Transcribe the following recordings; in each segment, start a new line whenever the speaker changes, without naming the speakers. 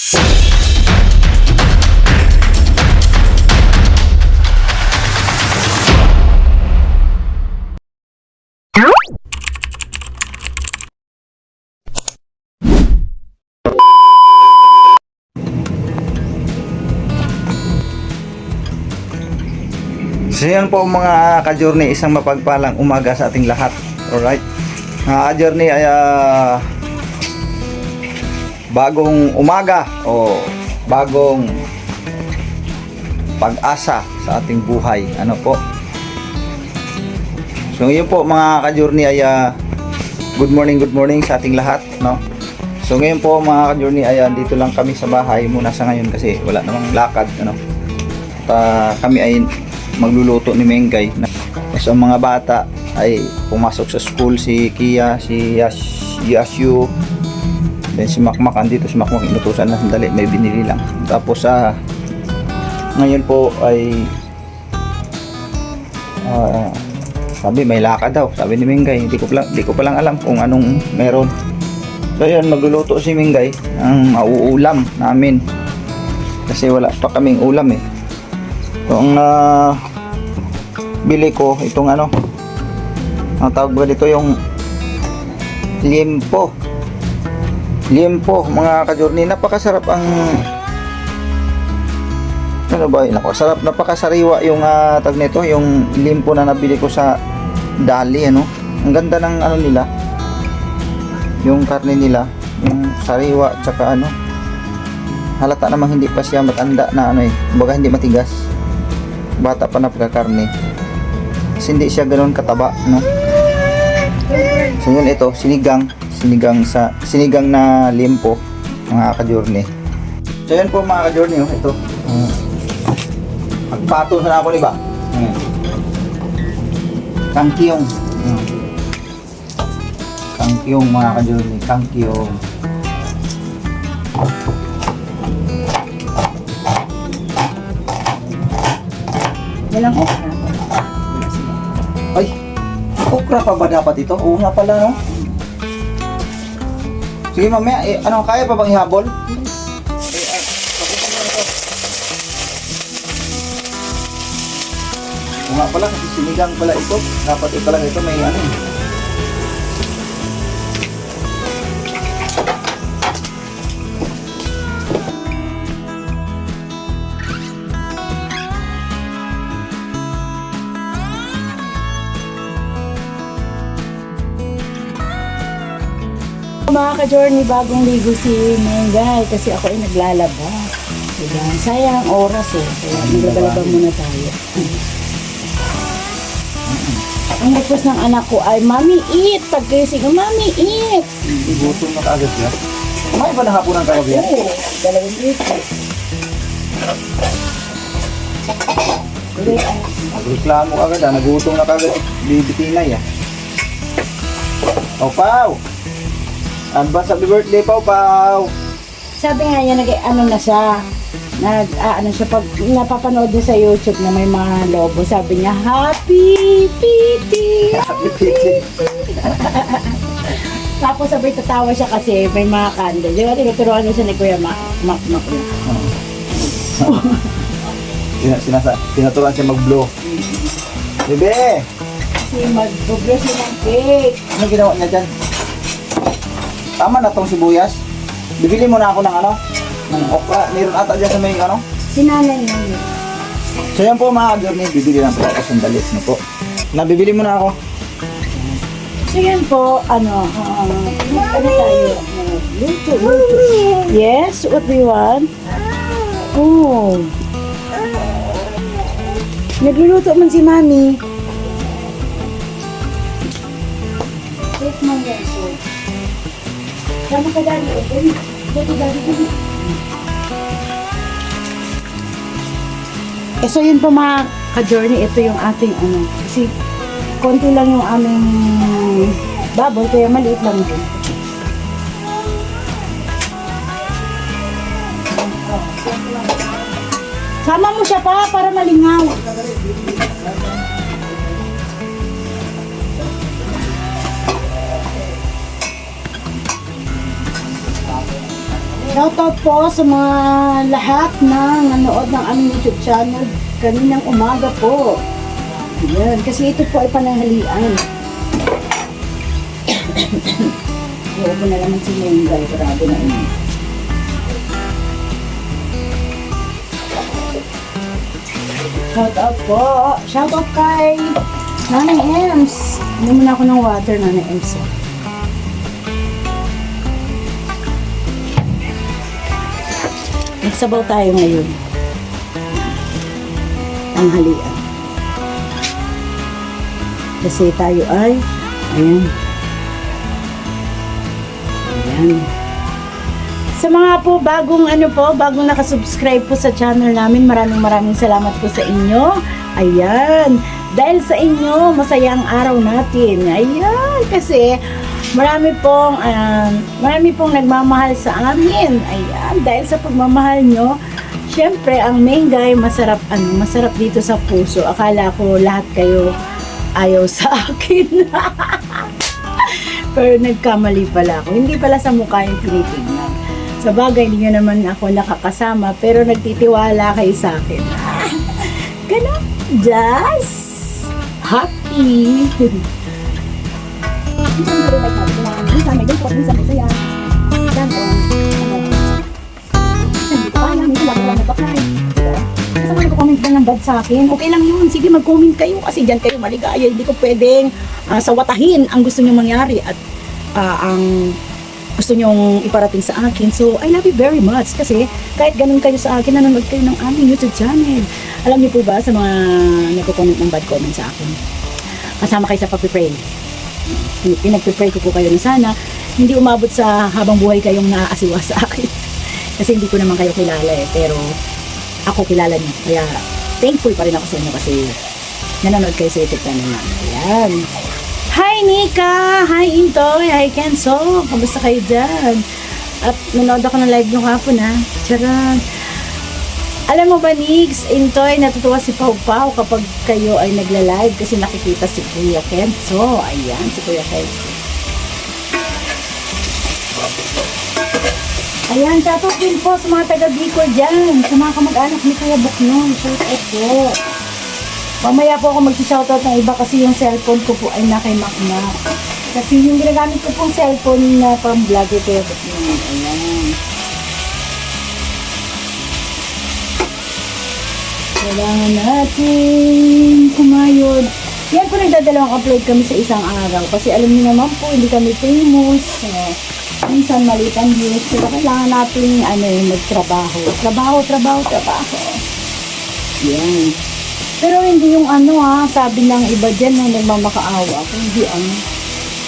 So yan po mga ka-journey, isang mapagpalang umaga sa ating lahat. Alright, mga ka-journey ay bagong umaga o bagong pag-asa sa ating buhay. Ano po? So ngayon po mga ka-journey ay good morning sa ating lahat, no? So ngayon po mga ka-journey ay dito lang kami sa bahay muna sa ngayon kasi wala namang lakad, ano. At kami ay magluluto ni Mengay. Tapos ang mga bata ay pumasok sa school, si Kia, si Yasyu, then si Makmak andito. Si Makmak inutusan na sandali, may binili lang. Tapos ngayon po ay sabi may lakad daw, sabi ni Mengay. Hindi ko pa lang alam kung anong meron. So yan, magluluto si Mengay ang mauulam namin kasi wala pa kaming ulam eh. So ang bili ko itong ang tawag ba dito, yung liempo mga ka-journey. Napakasarap ang napakasariwa yung tag nito, yung liempo na nabili ko sa Dali, ano. Ang ganda ng nila, yung karne nila, yung sariwa, tsaka halata namang hindi pa siya matanda na baga hindi matigas, bata pa na pagkakarne. Kasi hindi siya ganoon kataba, no? So yun, ito sinigang na liempo mga ka-journey. So yun po mga ka-journey, ito pagpato na ako, diba? Kangkiyong mga ka-journey, kangkiyong.
Yan ang okra.
Ay, okra pa ba dapat ito? Oo nga pala, no? Sige mamaya, kaya pa bang ihabol? Oo nga pala, kasi sinigang pala ito. Dapat ito lang ito, may
Mga ka-journey, bagong ligo si Mengay kasi ako ay naglalaba. Diba? Sayang ang oras kaya naglalaba muna tayo. Ang request ng anak ko ay, Mami, eat! Pagkising ko, Mami, eat!
gutom na kaagad siya. May ba nahapunan ka ba yan?
Oo, 2 litre.
Reklamo agad, nagutom na kaagad. Bibitinay, O, Pao! Advance happy birthday, Pao!
Sabi nga niya, na siya, pag napapanood niya sa YouTube na may mga lobo, sabi niya, Happy Piti!
Happy Piti!
Tapos sabay tatawa siya kasi may mga candle. Di ba, tinuturuan niya siya ni Kuya Makmak na.
Tinaturuan siya mag-blow. Bebe!
Kasi mag-bublo siya ng cake.
Ano ginawa niya dyan? Tama na tong sibuyas. Bibili mo na ako ng ng okra. Meron ata dyan sa may
Sinanay niya yun.
So yan po mga journey, bibili lang po ako sandali. Po. Nabibili mo na ako.
So yan po, ano tayo? Luto. Yes, what do you want? Oh. Nagluluto man si Mami. Take mo yan, so. Sama ka dali, okay? Dali. So yun po mga ka-journey, ito yung ating kasi konti lang yung aming baboy, kaya maliit lang din. Sama mo siya pa para malingaw. Shoutout po sa mga lahat na nanood ng aming YouTube channel kaninang umaga po. Yan, kasi ito po ay pananghalian. Oo po na naman si Menday, grabe na yun. Shoutout po. Shoutout kay Nanay Ems. Ano muna ako ng water, Nanay Ems. Nagsabaw tayo ngayon. Tanghalian. Kasi tayo ay, ayan. Ayan. Sa mga po bagong bagong nakasubscribe po sa channel namin, maraming salamat po sa inyo. Ayan. Dahil sa inyo, masayang araw natin. Ayan. Kasi marami pong nagmamahal sa amin. Ayan. Dahil sa pagmamahal nyo, syempre, ang Mengay, masarap dito sa puso. Akala ko lahat kayo ayaw sa akin. Pero nagkamali pala ako. Hindi pala sa mukha yung tinitignan. Sa bagay, hindi nyo naman ako nakakasama, pero nagtitiwala kayo sa akin. Ganon. Just happy. Comment na ng bad sa akin. Okay lang yun. Sige, mag-comment kayo kasi dyan kayo maligaya. Hindi ko pwedeng sawatahin ang gusto nyo mangyari at ang gusto nyong iparating sa akin. So, I love you very much kasi kahit ganun kayo sa akin, nanonood kayo ng aming YouTube channel. Alam niyo po ba sa mga nagko-comment ng bad comment sa akin? Kasama kayo sa pag-pray. Pinag-pray ko po kayo na sana hindi umabot sa habang buhay kayong naaasiwa sa akin. Kasi hindi ko naman kayo kilala eh. Pero ako kilala niyo. Kaya thankful pa rin ako sa inyo kasi nanonood kayo sa YouTube channel namin. Ayan. Hi Nika! Hi Intoy! Hi Kenzo! Kamusta kayo dyan? At nanood ako ng live nyo kapon ha. Charot! Alam mo ba Nix, Intoy, natutuwa si Pau Pau kapag kayo ay nagla-live kasi nakikita si Kuya Kenzo. Ayan, si Kuya Kenzo. Ayan, shoutout din po sa mga taga-Bicol dyan. Sa mga kamag-anak ni Kuya Buknon. Shoutout po. Mamaya po ako mag-shoutout ng iba kasi yung cellphone ko po ay nakimakmak. Kasi yung ginagamit ko pong cellphone na pang vlogger Kuya Buknon. Ayan. Kailangan natin kumayod. Yan po nagdadalawang upload kami sa isang araw. Kasi alam niyo naman po, hindi kami famous. Minsan maliit ang views. Pero kailangan natin magtrabaho. Trabaho. Yan. Pero hindi yung sabi ng iba dyan na nagmamakaawa. Hindi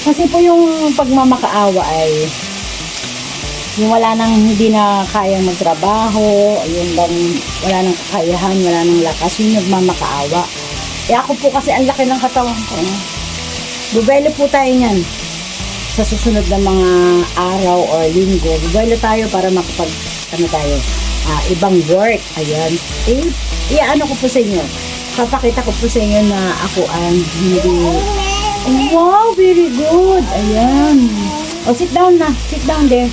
Kasi po yung pagmamakaawa ay yung wala nang hindi na kayang magtrabaho, yung bang wala nang kakayahan, wala nang lakas, yung nagmamakaawa. Eh ako po kasi ang laki ng katawan ko. Bubelo po tayo niyan. Sa susunod na mga araw or linggo, bubelo tayo para makapag ibang work. Ayan. Ano ko po sa inyo. Papakita ko po sa inyo na ako ang hindi. Wow, very good. Ayan. Sit down na. Sit down there.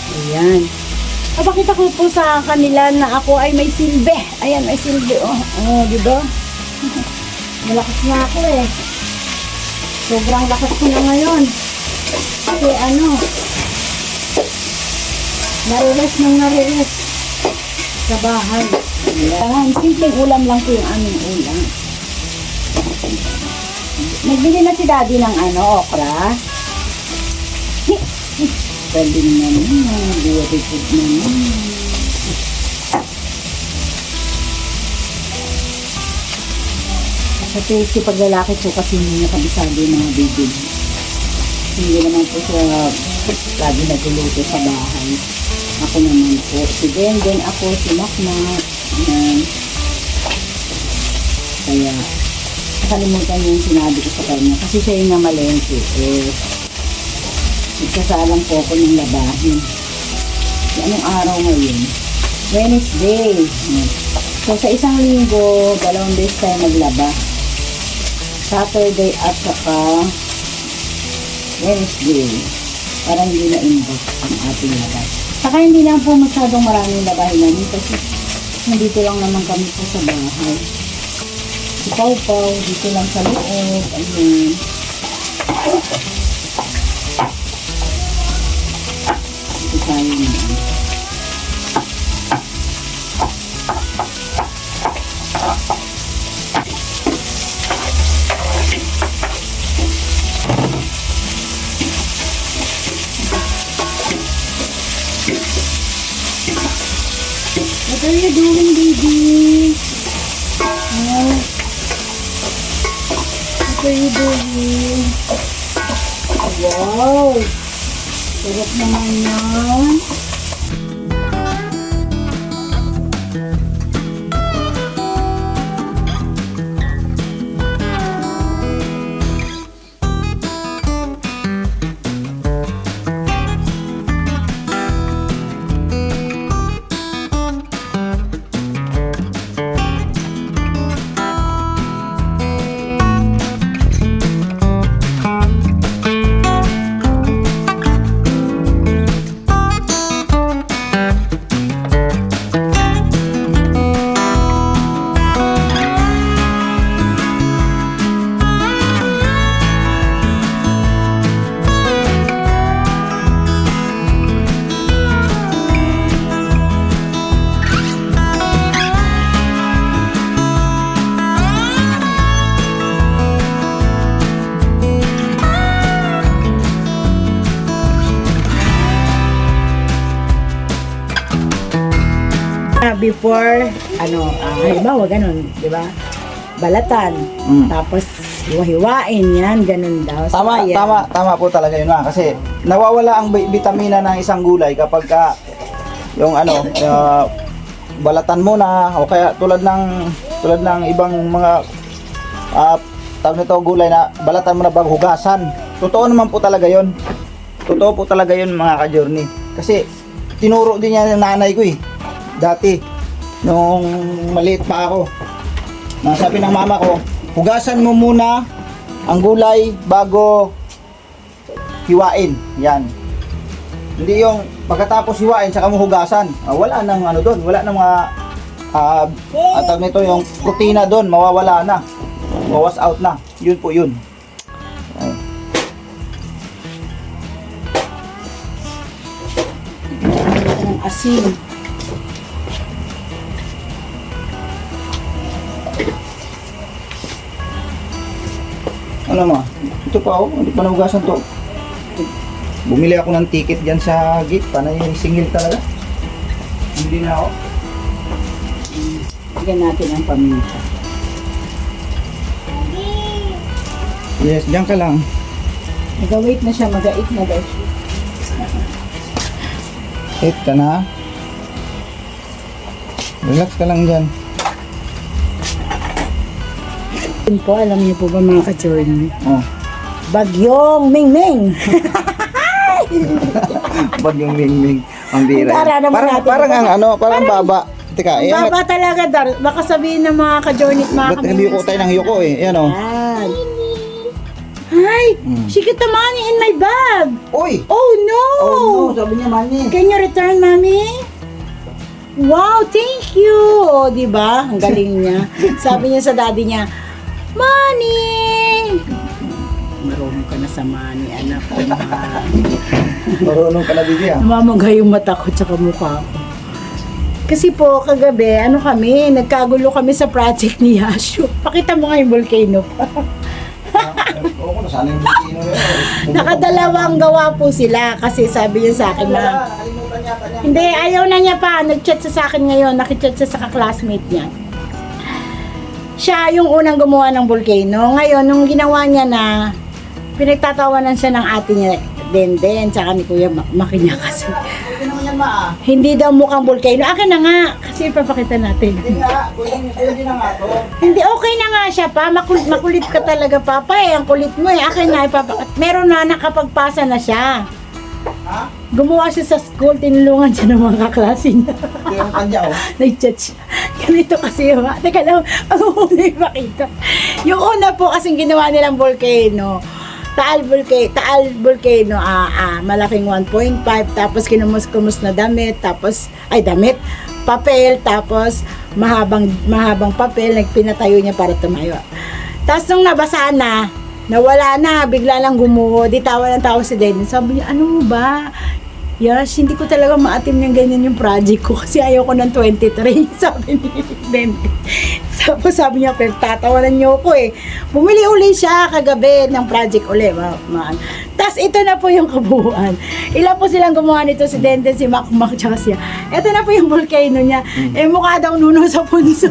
Ayan. Papakita ko po sa kanila na ako ay may silbi. Ayan, may silbi. Di ba? Malakas na ako eh. Sobrang lakas ko na ngayon. Kasi nare-rest sa bahay. Ayan, simpleng ulam lang po yung aming ulam. Nagbili na si Daddy ng okra. Galing na naman, buwabitid na naman. Kasi si paglalaki po kasi hindi niya kabisado yung mga baby. Hindi naman po siya lagi nagluluto sa bahay. Ako naman po. Si Den, ako, si Makmak. Kaya, nakalimutan yung sinabi ko sa kanya. Kasi siya yung namalengke. Nagsasalang po ako ng labahin. Anong araw ngayon? Wednesday. So, sa isang linggo, 2 beses tayo maglaba. Saturday at saka Wednesday. Para hindi na-inbox ang ating labas. Saka hindi lang po masyadong maraming labahin namin kasi nandito lang naman kami po sa bahay. Si Pau Pau, dito lang sa loob. Ayun. Dito tayo naman. What are you doing, baby? Oh. What are you doing? Wow! Sarap naman yan. Before, halimbawa ganun, di ba? Balatan. Tapos, hiwa-hiwain yan, ganun daw. So,
Tama,
ayan.
tama po talaga yun kasi nawawala ang vitamina ng isang gulay kapag yung balatan mo na o kaya tulad ng ibang mga tawag nito gulay na balatan mo na bago hugasan. Totoo naman po talaga yun. Totoo po talaga yun mga ka-journey. Kasi tinuro din yan ng nanay ko dati nung maliit pa ako. Sabi ng mama ko, hugasan mo muna ang gulay bago hiwain. Yan. Hindi yung pagkatapos hiwain saka mo hugasan. Wala nang doon, wala nang mga tawag nito yung protina doon, mawawala na. Mawas out na. Yun po yun. Ay.
Ang asin.
Ano mo? Ito pa hindi pa nahugasan to. Bumili ako ng ticket diyan sa gate, panay yung singil talaga. Hindi na ako.
Bigyan natin ang paminta.
Yes, diyan ka lang.
Nag-wait na siya, mag-ait na guys.
Wait ka na. Relax ka lang diyan.
Yun po, alam niyo po ba mga ka-journey?
Oh.
Bagyong Mingming!
Bagyong Mingming. Ang bira.
Para naman natin.
Parang baba. Teka,
Ang baba talaga, Dar. Baka sabihin ng mga ka-journey at mga
ba't hindi ko tayo ng yuko Yan o.
Yan. Hi! She get the money in my bag!
Uy!
Oh no!
Oh no, sabi niya mani.
Can you return, mommy? Wow, thank you! O, di ba? Ang galing niya. Sabi niya sa daddy niya, money! Marunong ka na sa money, anak ko.
Marunong ka na bigyan.
Namamagay yung mata ko tsaka mukha ko. Kasi po, kagabi, nagkagulo kami sa project ni Yashu. Pakita mo nga yung volcano.
Oo, nasaan yung bikino yun?
Nakadalawang gawa po sila kasi sabi niya sa akin na
Nakalimutan yata niya.
hindi, ayaw na niya pa. Nag-chat siya sa akin ngayon. Nakichat siya sa classmate niya. Siya yung unang gumawa ng volcano. Ngayon, nung ginawa niya na, pinagtatawanan siya ng ate niya, Denden, tsaka ni Kuya Maki niya kasi.
Pwede naman yan
Hindi daw mukhang volcano. Akin na nga, kasi ipapakita natin.
Hindi nga, pwede na nga to.
Hindi, okay na nga siya pa. Makulit ka talaga, Papa eh. Ang kulit mo eh. Akin na, ipapakita. Meron na, nakapagpasa na siya.
Ha?
Gumawa siya sa school, tinulungan siya ng mga kaklase niya.
Ito yung kanya
Nag-chat siya. Ganito kasi yung, teka lang, ang una yung makita. Yung una po kasing ginawa nilang volcano, Taal Volcano, malaking 1.5, tapos kinumus-kumus na damit, tapos, papel, tapos mahabang papel, nagpinatayo niya para tumayo. Tapos nung nabasa na, nawala na, bigla lang gumuho, di tawa ng tawa si Dennis. Sabi niya, ano ba? Yes, hindi ko talaga maatim yung ganyan yung project ko kasi ayoko ng 23, sabi ni Dennis. Tapos sabi niya, pero tatawanan niyo ako eh. Bumili uli siya kagabi ng project uli. Tapos ito na po yung kabuuan. Ilan po silang gumawa nito, si Denden, si Mac, tsaka siya. Ito na po yung volcano niya. Eh mukha daw nuno sa punso.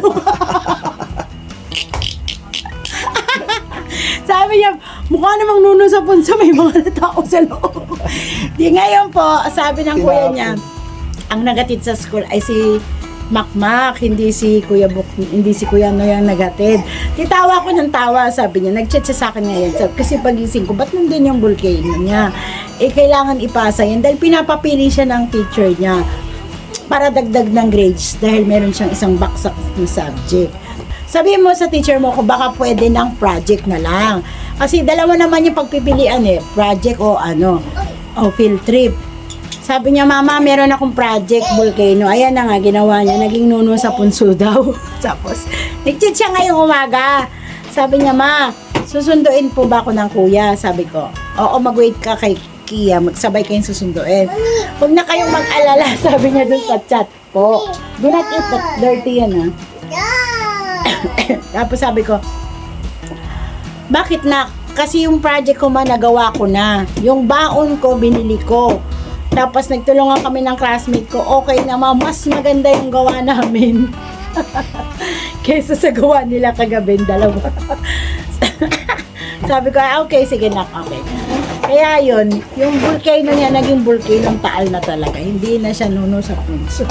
Sabi niya, mukha namang nuno sa punso, may mga tao sa loob. Di ngayon po, sabi ng kuya niya, ang nagatid sa school ay si Makmak, hindi si Kuya No yung nagatid. Titawa ko ng tawa, sabi niya, nag-chat siya sa akin ngayon. Kasi pagising ko, ba't nandun yung volcano niya? Eh, kailangan ipasa yan dahil pinapapili siya ng teacher niya para dagdag ng grades dahil meron siyang isang baksak na subject. Sabihin mo sa teacher mo kung baka pwede ng project na lang. Kasi dalawa naman yung pagpipilian eh, project o field trip. Sabi niya, Mama, meron akong project, volcano. Ayan na nga, ginawa niya. Naging nuno sa punso daw. Tapos, nag-chat siya ngayong umaga. Sabi niya, Ma, susunduin po ba ako ng kuya? Sabi ko, oo, mag-wait ka kay Kia. Magsabay kayong susunduin. Huwag na kayong mag-alala, sabi niya dun sa chat po. Do not eat that dirty yan, Tapos sabi ko, bakit na? Kasi yung project ko nagawa ko na. Yung baon ko, binili ko. Tapos nagtulungan kami ng classmate ko, okay naman, mas maganda yung gawa namin. Kaysa sa gawa nila kagabi, dalawa. Sabi ko, okay, sige na, okay. Kaya yun, yung volcano niya, naging volcano Taal na talaga. Hindi na siya nuno sa punso.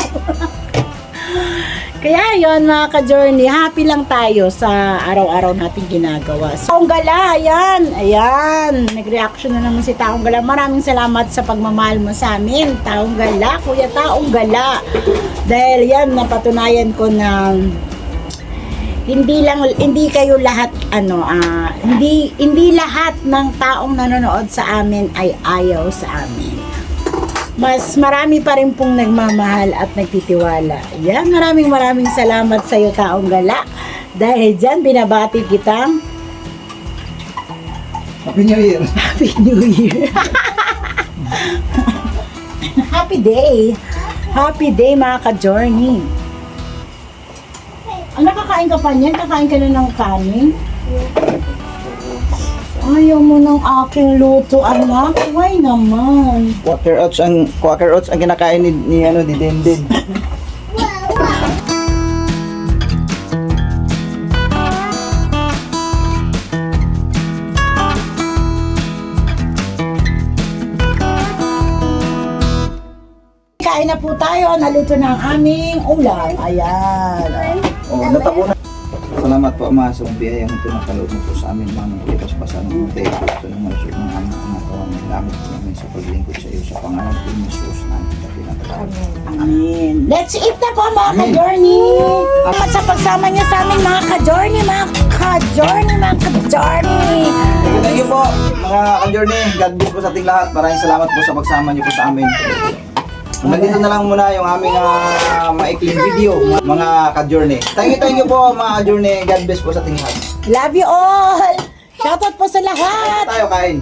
Kaya yun, mga ka-journey, happy lang tayo sa araw-araw natin ginagawa. Taong Gala, ayan, nag-reaction na naman si Taong Gala. Maraming salamat sa pagmamahal mo sa amin, Taong Gala, Kuya Taong Gala. Dahil yan, napatunayan ko na hindi kayo lahat, hindi lahat ng taong nanonood sa amin ay ayaw sa amin. Mas marami pa rin pong nagmamahal at nagtitiwala. Yan, maraming salamat sa iyo, Taong Gala. Dahil dyan, binabati kitang
Happy New Year!
Happy New Year! Happy day! Happy day, mga ka-journey! Nakakain ka pa niyan? Kakain ka na ng kanin? Ayaw mo ng aking luto, anak. Why naman?
Quaker oats ang kinakain ni Denden.
Kain na po tayo. Naluto na ang aming ulam. Ayan.
Oh, natapunan. Salamat po, Ama, sa biyayang ito na kaloob mo po sa amin, Mama. Ipas-basa ng mga ito ng malusog ng aming pangatawa. Salamat po namin sa paglingkod sa iyo sa pangalan ko ni Jesus na kita pinatawag.
Amen. Let's eat na po, mga ka-journey. At sa pagsama niyo sa amin, mga ka-journey, mga ka-journey.
Thank you po, mga ka-journey. God bless po sa ating lahat. Maraming salamat po sa pagsama niyo po sa amin. Nandito na lang muna yung aming maikling video, mga ka-journey. Thank you po, mga ka-journey. God bless po sa ating lahat.
Love you all. Shoutout po sa lahat.
Tayo kain.